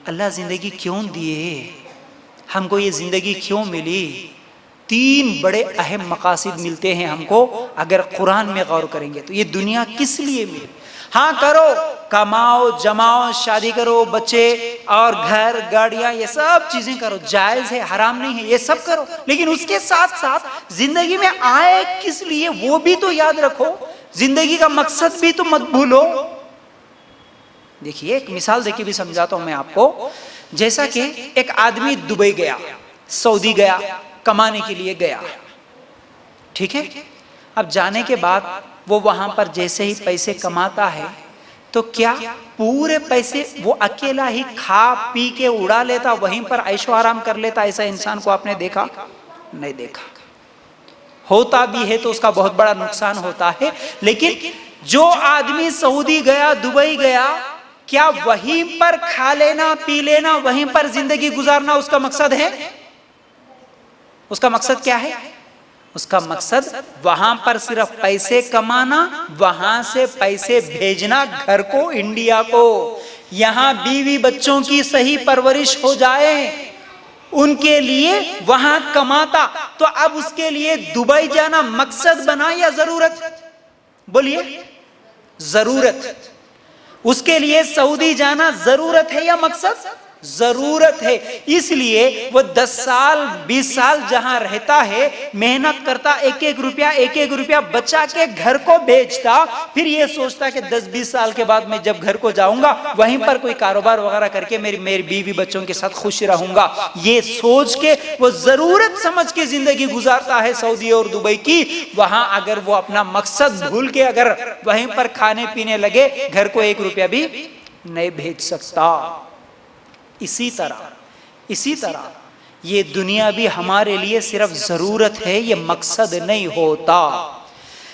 अल्लाह जिंदगी क्यों दिए, हमको ये जिंदगी क्यों मिली? तीन बड़े अहम मकासद मिलते हैं हमको अगर कुरान में गौर करेंगे तो। ये दुनिया किस लिए मिली? हाँ करो, कमाओ जमाओ, शादी करो, बच्चे और घर गाड़ियां, ये सब चीजें करो, जायज है, हराम नहीं है, ये सब करो, लेकिन उसके साथ साथ जिंदगी में आए किस लिए वो भी तो याद रखो। जिंदगी का मकसद भी तो मत भूलो। देखिए एक मिसाल देके भी समझाता हूं मैं आपको। जैसा कि एक आदमी दुबई गया, सऊदी गया, कमाने के लिए गया, ठीक है। अब जाने के बाद वो वहां पर जैसे ही पैसे कमाता है तो क्या पूरे पैसे वो अकेला ही खा पी के उड़ा लेता, वहीं पर ऐशो आराम कर लेता? ऐसा इंसान को आपने देखा? नहीं देखा। होता भी है तो उसका बहुत बड़ा नुकसान होता है। लेकिन जो आदमी सऊदी गया, दुबई गया, क्या वहीं पर खा लेना पी लेना, वहीं पर जिंदगी गुजारना उसका मकसद है? उसका मकसद क्या है? उसका मकसद वहां पर सिर्फ पैसे कमाना, वहां से पैसे भेजना घर को, इंडिया को, यहां बीवी बच्चों की सही परवरिश हो जाए, उनके लिए वहां कमाता। तो अब उसके लिए दुबई जाना मकसद बना या जरूरत? बोलिए, जरूरत। उसके लिए सऊदी जाना जरूरत है या मकसद? जरूरत है। इसलिए वो 10 साल 20 साल जहां रहता है, मेहनत करता, एक एक रुपया बचा के घर को बेचता, फिर ये सोचता कि 10-20 साल के बाद मैं जब घर को जाऊंगा वहीं पर कोई कारोबार वगैरह करके मेरी बीवी बच्चों के साथ खुश रहूंगा। ये सोच के वो जरूरत समझ के जिंदगी गुजारता है सऊदी और दुबई की। वहां अगर वो अपना मकसद भूल के अगर वहीं पर खाने पीने लगे, घर को 1 रुपया भी नहीं भेज सकता। इसी तरह ये दुनिया भी हमारे लिए सिर्फ जरूरत है, ये मकसद नहीं होता।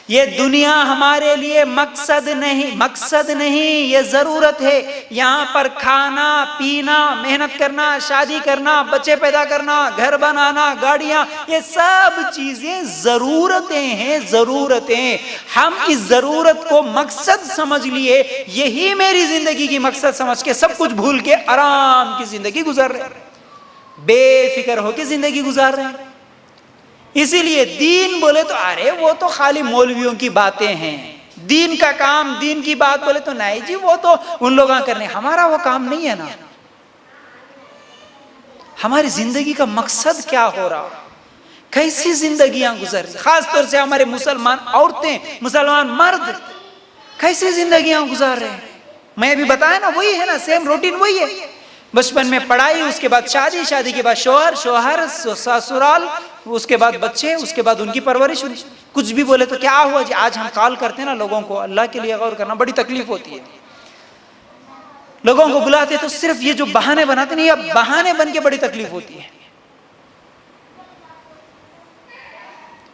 ये दुनिया हमारे लिए मकसद नहीं, ये जरूरत है। यहाँ पर खाना पीना, मेहनत करना, शादी करना, बच्चे पैदा करना, घर बनाना, गाड़ियां, ये सब चीजें जरूरतें। हम इस जरूरत को मकसद समझ लिए, यही मेरी जिंदगी की मकसद समझ के सब कुछ भूल के आराम की जिंदगी गुजार रहे, बेफिक्र होकर जिंदगी गुजार रहे हैं। इसीलिए दीन बोले तो अरे वो तो खाली मौलवियों की बातें हैं, दीन का काम, दीन की बात बोले तो नहीं जी, वो तो उन लोगों करने, हमारा वो काम नहीं है ना। हमारी जिंदगी का मकसद क्या हो रहा, कैसी जिंदगियां गुजर रही, खासतौर से हमारे मुसलमान औरतें, मुसलमान मर्द कैसी जिंदगियां गुजार रहे हैं। मैं अभी बताया ना, वही है ना, सेम रूटीन वही है। बचपन में पढ़ाई, उसके बाद शादी, शादी के बाद शोहर ससुराल, उसके बाद बच्चे, उसके बाद उनकी परवरिश। कुछ भी बोले तो क्या हुआ जी, आज हम कॉल करते हैं ना लोगों को, अल्लाह के लिए गौर करना, बड़ी तकलीफ होती है। लोगों को बुलाते तो सिर्फ ये जो बहाने बनाते नहीं, अब बहाने बन के बड़ी तकलीफ होती है।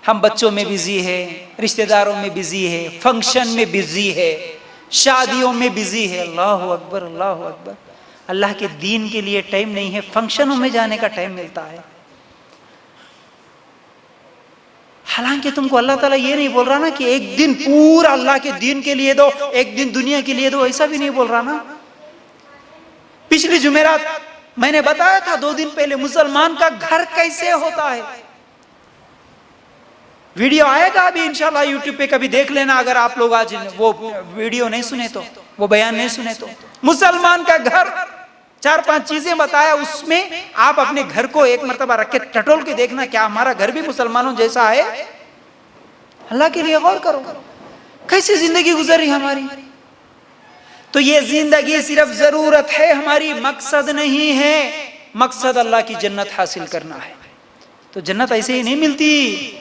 हम बच्चों में बिजी है, रिश्तेदारों में बिजी है, फंक्शन में बिजी है, शादियों में बिजी है। अल्लाह अकबर, अल्लाह अकबर। अल्लाह के दीन के लिए टाइम नहीं है, फंक्शनों में जाने का टाइम मिलता है। हालांकि तुमको अल्लाह ताला ये नहीं बोल रहा ना कि एक दिन पूरा अल्लाह के दीन के लिए दो, एक दिन दुनिया के लिए दो, ऐसा भी नहीं बोल रहा ना। पिछली जुमेरात मैंने बताया था 2 दिन पहले, मुसलमान का घर कैसे होता है। वीडियो आएगा अभी इंशाल्लाह यूट्यूब पे, कभी देख लेना अगर आप लोग आज वो वीडियो नहीं सुने तो, वो बयान नहीं सुने तो। मुसलमान का घर, 4-5 चीजें बताया, उसमें आप अपने घर को एक मर्तबा रख के टटोल के देखना, क्या हमारा घर भी मुसलमानों जैसा है? अल्लाह के लिए गौर करो, कैसी जिंदगी गुजरी हमारी। तो ये जिंदगी सिर्फ जरूरत है हमारी, मकसद नहीं है। मकसद अल्लाह की जन्नत हासिल करना है। तो जन्नत ऐसे ही नहीं मिलती,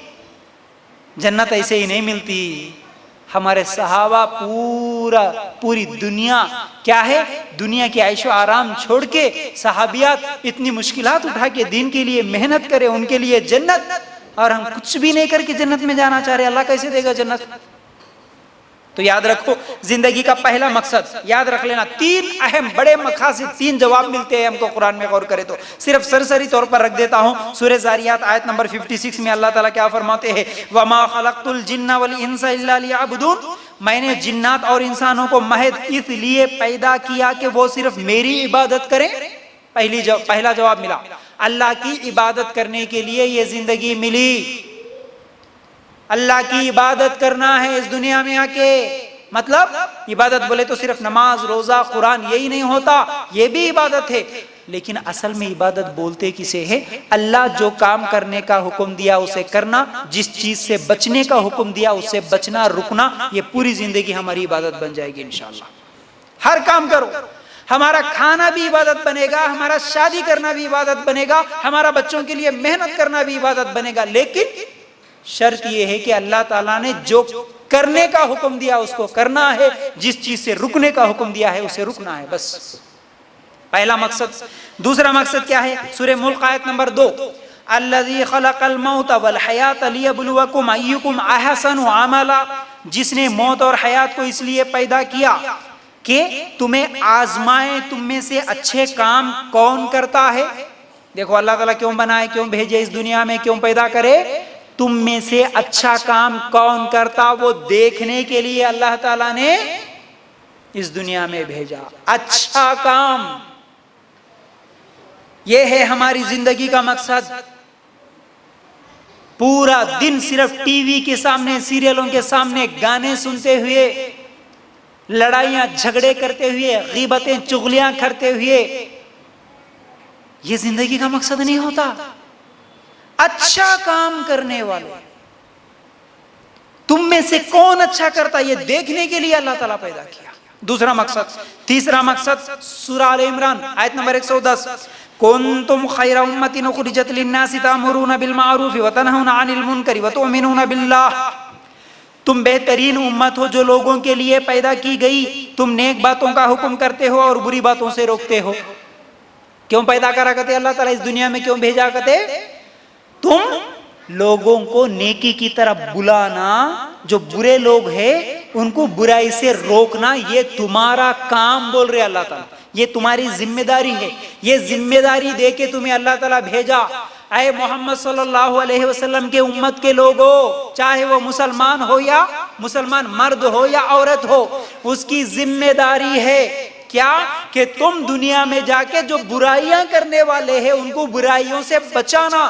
जन्नत ऐसे ही नहीं मिलती। हमारे सहाबा पूरी दुनिया क्या है, दुनिया की ऐशो आराम छोड़ के सहाबियात इतनी मुश्किलात उठा के दीन के लिए मेहनत करे, उनके लिए जन्नत, और हम कुछ भी नहीं करके जन्नत में जाना चाह रहे। अल्लाह कैसे देगा जन्नत? तो याद रखो, जिंदगी का पहला मकसद याद रख लेना। 3 अहम बड़े मकासद, 3 जवाब मिलते हैं हमको कुरान में गौर करे तो। सिर्फ सरसरी तौर पर रख देता हूं। सूरह ज़ारियात आयत नंबर 56 में अल्लाह ताला क्या फरमाते हैं, वमा खलक़तुल जिन्ना वल इंसा इल्ला लियअबुदून, मैंने जिन्नात और इंसानों को महज इसलिए पैदा किया कि वो सिर्फ मेरी इबादत करें। पहला जवाब मिला, अल्लाह की इबादत करने के लिए ये जिंदगी मिली। अल्लाह की इबादत करना है इस दुनिया में आके। मतलब इबादत बोले तो सिर्फ नमाज, रोजा, कुरान यही नहीं होता, ये भी इबादत है। लेकिन असल में इबादत बोलते किसे है? अल्लाह जो काम करने का हुक्म दिया उसे करना, जिस चीज से बचने का हुक्म दिया उससे बचना, रुकना। ये पूरी जिंदगी हमारी इबादत बन जाएगी इंशाअल्लाह। हर काम करो, हमारा खाना भी इबादत बनेगा, हमारा शादी करना भी इबादत बनेगा, हमारा बच्चों के लिए मेहनत करना भी इबादत बनेगा। लेकिन शर्त यह है कि अल्लाह ताला ने जो करने का हुक्म दिया उसको करना है, जिस चीज से रुकने का हुक्म दिया है उसे रुकना है, बस। पहला मकसद। दूसरा मकसद क्या है? सूरह मुल्क आयत नंबर 2, अल्लज़ी खलक़ल मौत वल हयात लियब्लुवकुम अय्युकुम अहसनु अमला, जिसने मौत और हयात को इसलिए पैदा किया कि तुम्हें आजमाए तुम में से अच्छे काम कौन करता है। देखो अल्लाह ताला क्यों बनाए, क्यों भेजे इस दुनिया में, क्यों पैदा करे? तुम में से अच्छा काम कौन करता, वो देखने के लिए अल्लाह ताला ने इस दुनिया में भेजा। अच्छा काम, ये है हमारी जिंदगी का मकसद। पूरा दिन सिर्फ टीवी के सामने, सीरियलों के सामने गाने सुनते हुए, लड़ाइयां झगड़े करते हुए, गीबतें चुगलियां करते हुए, ये जिंदगी का मकसद नहीं होता। अच्छा काम करने वाले, तुम में से कौन अच्छा करता, ये देखने के लिए अल्लाह ताला पैदा किया। दूसरा मकसद। तीसरा मकसद सूरह आल इमरान आयत नंबर 110, कुंतुम खैरा उम्मतिन उखरिजत लिन्नासि तामुरूना बिल मारूफ व तनहूना अनिल मुनकरि व तुमिनूना बिल्लाह, तुम बेहतरीन उम्मत हो जो लोगों के लिए पैदा की गई, तुम नेक बातों का हुक्म करते हो और बुरी बातों से रोकते हो। क्यों पैदा करा करते अल्लाह ताला इस दुनिया में, क्यों भेजा करते? तुम लोगों को नेकी की तरफ बुलाना, जो बुरे लोग हैं उनको बुराई से रोकना, ये तुम्हारा काम बोल रहे अल्लाह ताला, ये तुम्हारी जिम्मेदारी है। ये जिम्मेदारी दे के तुम्हें अल्लाह ताला भेजा। ऐ मोहम्मद सल्लल्लाहु अलैहि वसल्लम के उम्मत के लोगों, चाहे वो मुसलमान हो या मुसलमान मर्द हो या औरत हो, उसकी जिम्मेदारी है क्या? कि तुम दुनिया में जाके जो बुराइयां करने वाले हैं उनको बुराइयों से बचाना,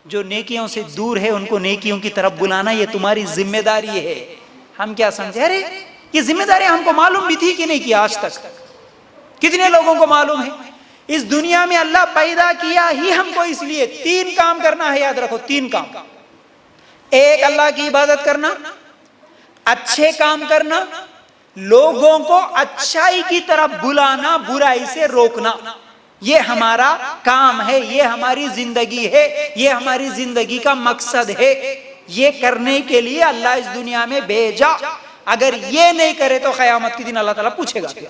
जो नेकियों से दूर है उनको नेकियों की तरफ बुलाना, ये तुम्हारी जिम्मेदारी है। हम क्या समझे, अरे ये जिम्मेदारी हमको मालूम भी थी कि नहीं किया आज तक? कितने लोगों को मालूम है? इस दुनिया में अल्लाह पैदा किया ही हमको इसलिए 3 काम करना है, याद रखो 3 काम। एक, अल्लाह की इबादत करना, अच्छे काम करना, लोगों को अच्छाई की तरफ बुलाना, बुराई से रोकना। ये हमारा काम है, ये हमारी जिंदगी है, ये हमारी जिंदगी का मकसद है। ये करने के लिए अल्लाह इस दुनिया में भेजा। अगर ये नहीं करे तो क़यामत के दिन अल्लाह ताला पूछेगा क्या?